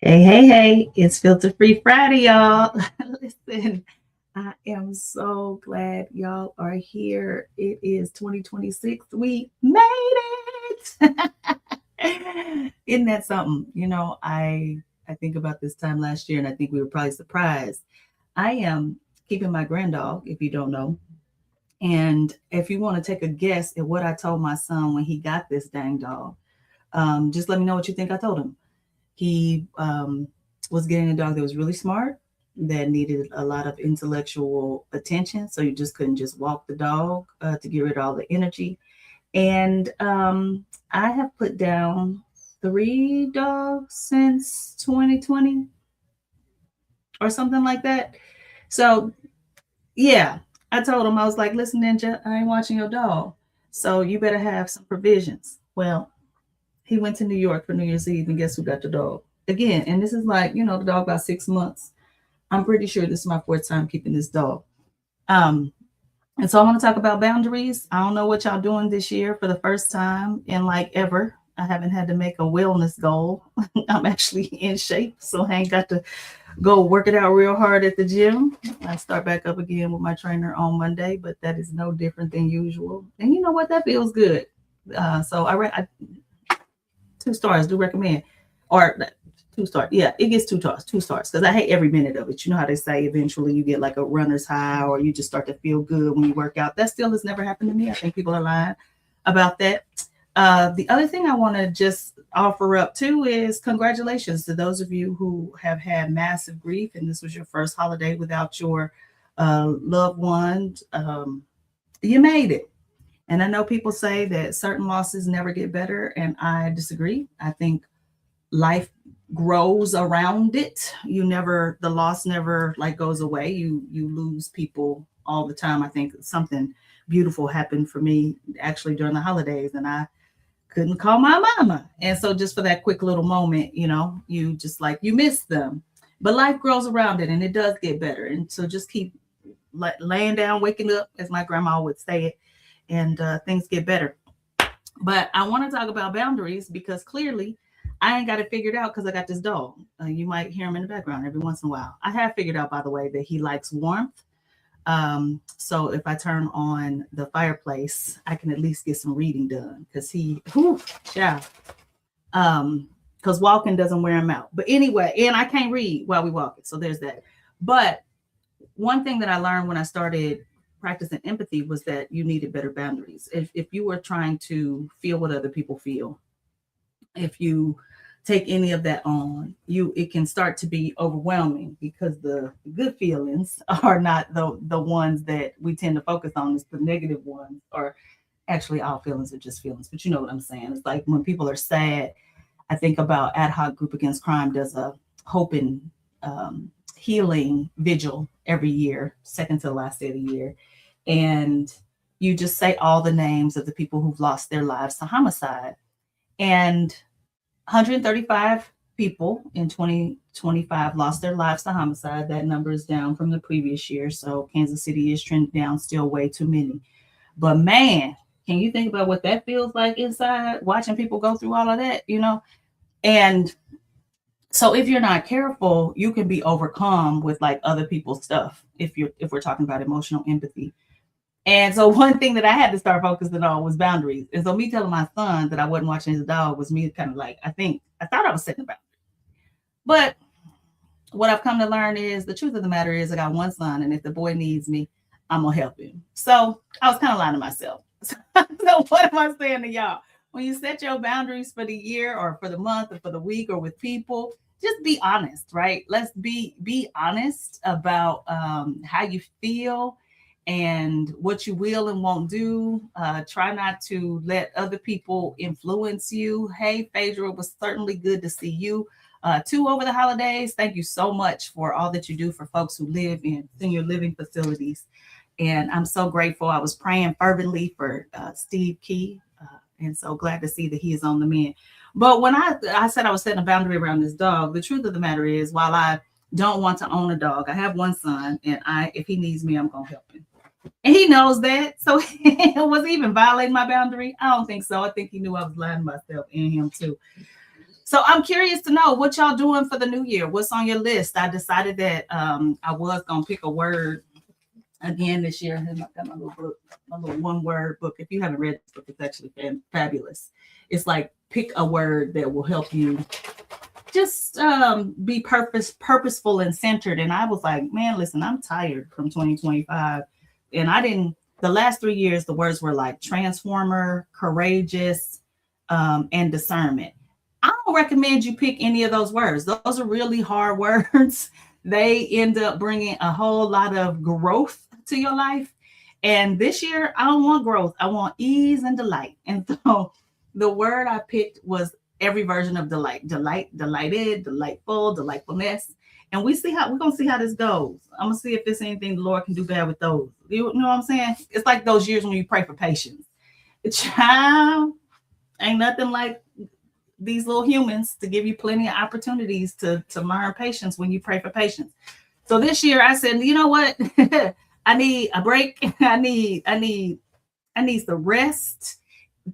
Hey, it's Filter Free Friday, y'all. Listen, I am so glad y'all are here. It is 2026. We made it. Isn't that something? I think about this time last year and I think we were probably surprised. I am keeping my grand dog, if you don't know. And if you want to take a guess at what I told my son when he got this dang dog, just let me know what you think I told him. He was getting a dog that was really smart, that needed a lot of intellectual attention. So you just couldn't just walk the dog to get rid of all the energy. And I have put down 3 dogs since 2020 or something like that. So, yeah, I told him, I was like, listen, Ninja, I ain't watching your dog. So you better have some provisions. Well, he went to New York for New Year's Eve, and guess who got the dog? Again, and this is like, the dog about 6 months. I'm pretty sure this is my fourth time keeping this dog. Um, and so I want to talk about boundaries. I don't know what y'all doing this year for the first time in like ever. I haven't had to make a wellness goal. I'm actually in shape, so I ain't got to go work it out real hard at the gym. I start back up again with my trainer on Monday, but that is no different than usual. And you know what? That feels good. So I 2 stars. Do recommend, or 2 stars. Yeah, it gets 2 stars. 2 stars because I hate every minute of it. You know how they say eventually you get like a runner's high, or you just start to feel good when you work out. That still has never happened to me. I think people are lying about that. The other thing I want to just offer up too is congratulations to those of you who have had massive grief and this was your first holiday without your loved ones. You made it. And I know people say that certain losses never get better, and I disagree. I think life grows around it. The loss never like goes away. You lose people all the time. I think something beautiful happened for me actually during the holidays, and I couldn't call my mama. And so just for that quick little moment, you just like you miss them. But life grows around it, and it does get better. And so just keep laying down, waking up, as my grandma would say it, and things get better. But I want to talk about boundaries because clearly I ain't got it figured out because I got this dog. You might hear him in the background every once in a while. I have figured out, by the way, that he likes warmth. So if I turn on the fireplace, I can at least get some reading done because yeah. Because walking doesn't wear him out. But anyway, and I can't read while we walk it. So there's that. But one thing that I learned when I started practicing empathy was that you needed better boundaries. If you were trying to feel what other people feel, if you take any of that on, it can start to be overwhelming because the good feelings are not the ones that we tend to focus on. It's the negative ones, or actually all feelings are just feelings, but you know what I'm saying. It's like when people are sad, I think about Ad Hoc Group Against Crime does a hope and healing vigil every year, second to the last day of the year. And you just say all the names of the people who've lost their lives to homicide. And 135 people in 2025 lost their lives to homicide. That number is down from the previous year. So Kansas City is trending down, still way too many. But man, can you think about what that feels like inside, watching people go through all of that, And so if you're not careful, you can be overcome with like other people's stuff if we're talking about emotional empathy. And so one thing that I had to start focusing on was boundaries. And so me telling my son that I wasn't watching his dog was me kind of like, I thought I was setting a boundary. But what I've come to learn is the truth of the matter is I got one son, and if the boy needs me, I'm gonna help him. So I was kind of lying to myself. So what am I saying to y'all? When you set your boundaries for the year or for the month or for the week or with people, just be honest, right? Let's be honest about how you feel and what you will and won't do. Try not to let other people influence you. Hey, Phaedra, it was certainly good to see you too over the holidays. Thank you so much for all that you do for folks who live in senior living facilities. And I'm so grateful. I was praying fervently for Steve Key, and so glad to see that he is on the mend. But when I said I was setting a boundary around this dog, the truth of the matter is, while I don't want to own a dog, I have one son, and if he needs me, I'm going to help him. And he knows that. So was he even violating my boundary? I don't think so. I think he knew I was lying to myself and him too. So I'm curious to know what y'all doing for the new year. What's on your list? I decided that I was gonna pick a word again this year. I got my little book, my little one word book. If you haven't read this book, it's actually fabulous. It's like pick a word that will help you just be purposeful and centered. And I was like, man, listen, I'm tired from 2025. And I didn't, the last 3 years, the words were like transformer, courageous, and discernment. I don't recommend you pick any of those words. Those are really hard words. They end up bringing a whole lot of growth to your life. And this year, I don't want growth. I want ease and delight. And so the word I picked was every version of delight: delight, delighted, delightful, delightfulness. And we're gonna see how this goes. I'm gonna see if there's anything the Lord can do bad with those. You know what I'm saying? It's like those years when you pray for patience. Child, ain't nothing like these little humans to give you plenty of opportunities to learn patience when you pray for patience. So this year I said, you know what? I need a break. I need some rest.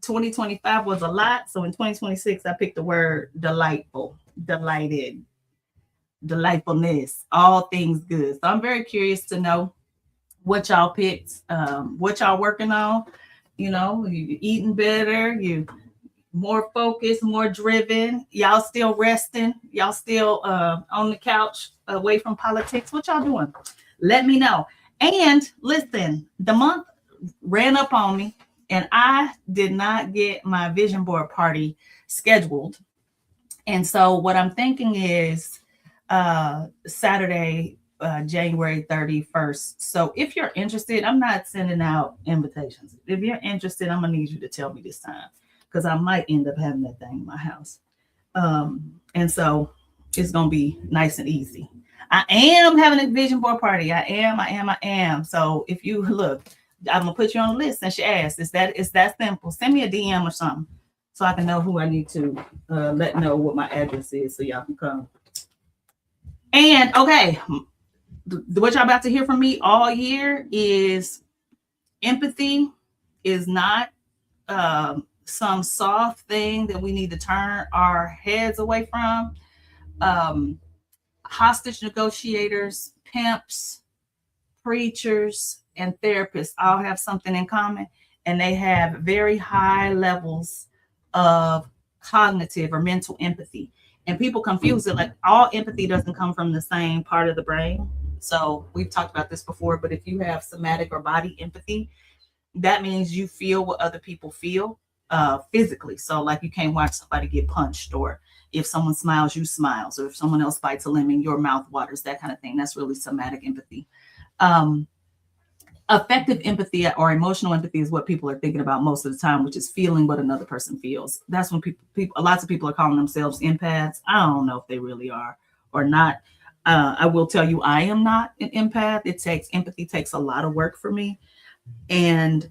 2025 was a lot. So in 2026, I picked the word delightful, delighted, delightfulness, all things good. So I'm very curious to know what y'all picked, what y'all working on. You know, you eating better, you more focused, more driven. Y'all still resting. Y'all still on the couch away from politics. What y'all doing? Let me know. And listen, the month ran up on me and I did not get my vision board party scheduled. And so what I'm thinking is Saturday, January 31st. So if you're interested, I'm not sending out invitations. If you're interested, I'm going to need you to tell me this time because I might end up having that thing in my house. And so it's going to be nice and easy. I am having a vision board party. I am. So if you look, I'm going to put you on the list since you asked. It's that simple. Send me a DM or something so I can know who I need to let know what my address is so y'all can come. And okay, what y'all about to hear from me all year is empathy is not some soft thing that we need to turn our heads away from. Hostage negotiators, pimps, preachers, and therapists all have something in common, and they have very high levels of cognitive or mental empathy. And people confuse it, like all empathy doesn't come from the same part of the brain. So we've talked about this before, but if you have somatic or body empathy, that means you feel what other people feel physically. So like you can't watch somebody get punched, or if someone smiles, you smiles, or if someone else bites a lemon, your mouth waters, that kind of thing. That's really somatic empathy. Effective empathy or emotional empathy is what people are thinking about most of the time, which is feeling what another person feels. That's when people lots of people are calling themselves empaths. I don't know if they really are or not. I will tell you, I am not an empath. Empathy takes a lot of work for me. And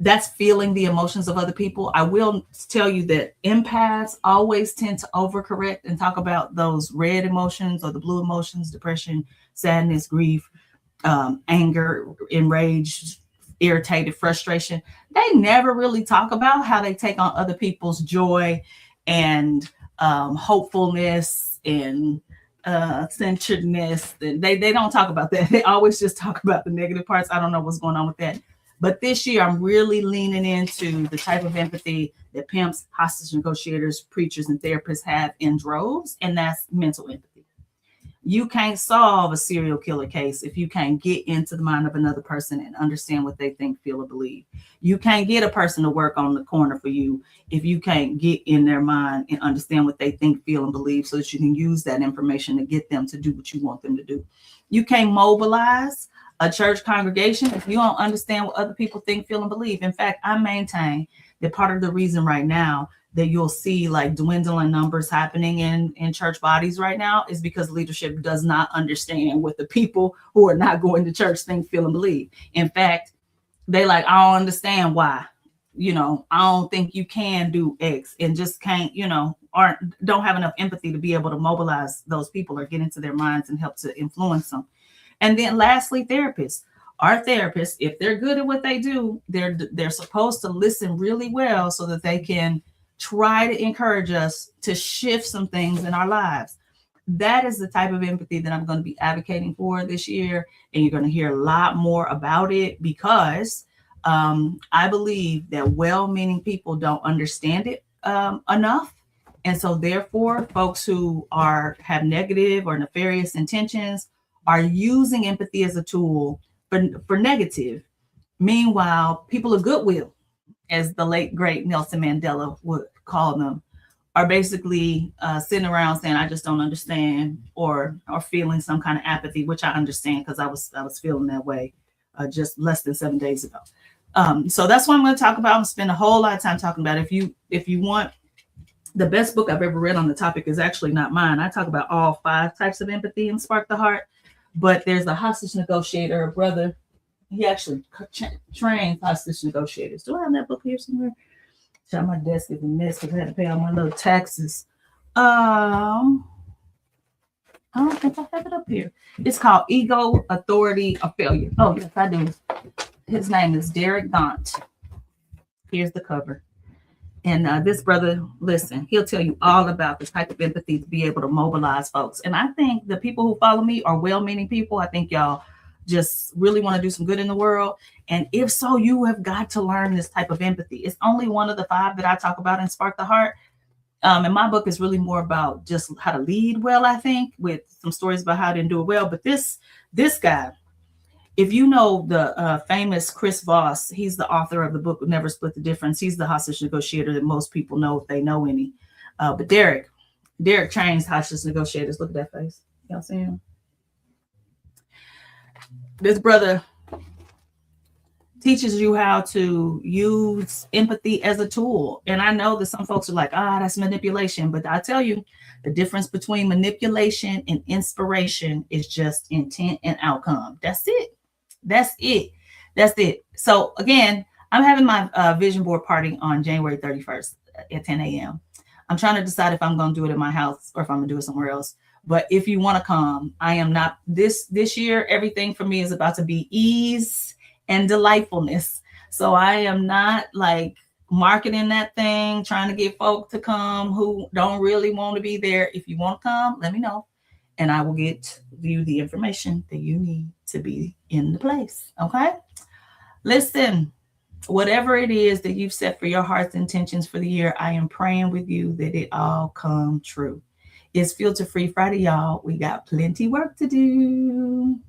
that's feeling the emotions of other people. I will tell you that empaths always tend to overcorrect and talk about those red emotions or the blue emotions: depression, sadness, grief, anger, enraged, irritated, frustration. They never really talk about how they take on other people's joy and hopefulness and centeredness. They don't talk about that. They always just talk about the negative parts. I don't know what's going on with that. But this year, I'm really leaning into the type of empathy that pimps, hostage negotiators, preachers, and therapists have in droves, and that's mental empathy. You can't solve a serial killer case if you can't get into the mind of another person and understand what they think, feel, or believe. You can't get a person to work on the corner for you if you can't get in their mind and understand what they think, feel, and believe, so that you can use that information to get them to do what you want them to do. You can't mobilize a church congregation if you don't understand what other people think, feel, and believe. In fact, I maintain that part of the reason right now that you'll see like dwindling numbers happening in church bodies right now is because leadership does not understand what the people who are not going to church think, feel, and believe. In fact, they like, I don't understand why, I don't think you can do X, and just can't, don't have enough empathy to be able to mobilize those people or get into their minds and help to influence them. And then lastly, therapists. Our therapists, if they're good at what they do, they're supposed to listen really well so that they can try to encourage us to shift some things in our lives. That is the type of empathy that I'm going to be advocating for this year. And you're going to hear a lot more about it because I believe that well-meaning people don't understand it enough. And so therefore, folks who have negative or nefarious intentions are using empathy as a tool for negative. Meanwhile, people of goodwill, as the late, great Nelson Mandela would call them, are basically sitting around saying, I just don't understand, or feeling some kind of apathy, which I understand because I was feeling that way just less than 7 days ago. So that's what I'm going to talk about. I'm going to spend a whole lot of time talking about it. If you want, the best book I've ever read on the topic is actually not mine. I talk about all 5 types of empathy in Spark the Heart, but there's a hostage negotiator, a brother. He actually trains hostage negotiators. Do I have that book here somewhere? My desk is a mess because I had to pay all my little taxes. I don't think I have it up here. It's called Ego, Authority, or Failure. Oh, yes, I do. His name is Derek Gaunt. Here's the cover. And this brother, listen, he'll tell you all about the type of empathy to be able to mobilize folks. And I think the people who follow me are well-meaning people. I think y'all just really want to do some good in the world. And if so, you have got to learn this type of empathy. It's only one of the 5 that I talk about in Spark the Heart. And my book is really more about just how to lead well, I think, with some stories about how to do it well. But this guy, if you know the famous Chris Voss, he's the author of the book Never Split the Difference. He's the hostage negotiator that most people know if they know any. But Derek trains hostage negotiators. Look at that face. Y'all see him? This brother teaches you how to use empathy as a tool. And I know that some folks are like, that's manipulation. But I tell you, the difference between manipulation and inspiration is just intent and outcome. That's it. So again, I'm having my vision board party on January 31st at 10 a.m. I'm trying to decide if I'm going to do it in my house or if I'm going to do it somewhere else. But if you want to come, I am not this year. Everything for me is about to be ease and delightfulness. So I am not like marketing that thing, trying to get folk to come who don't really want to be there. If you want to come, let me know. And I will get you the information that you need to be in the place. Okay. Listen, whatever it is that you've set for your heart's intentions for the year, I am praying with you that it all come true. It's Filter Free Friday, y'all. We got plenty work to do.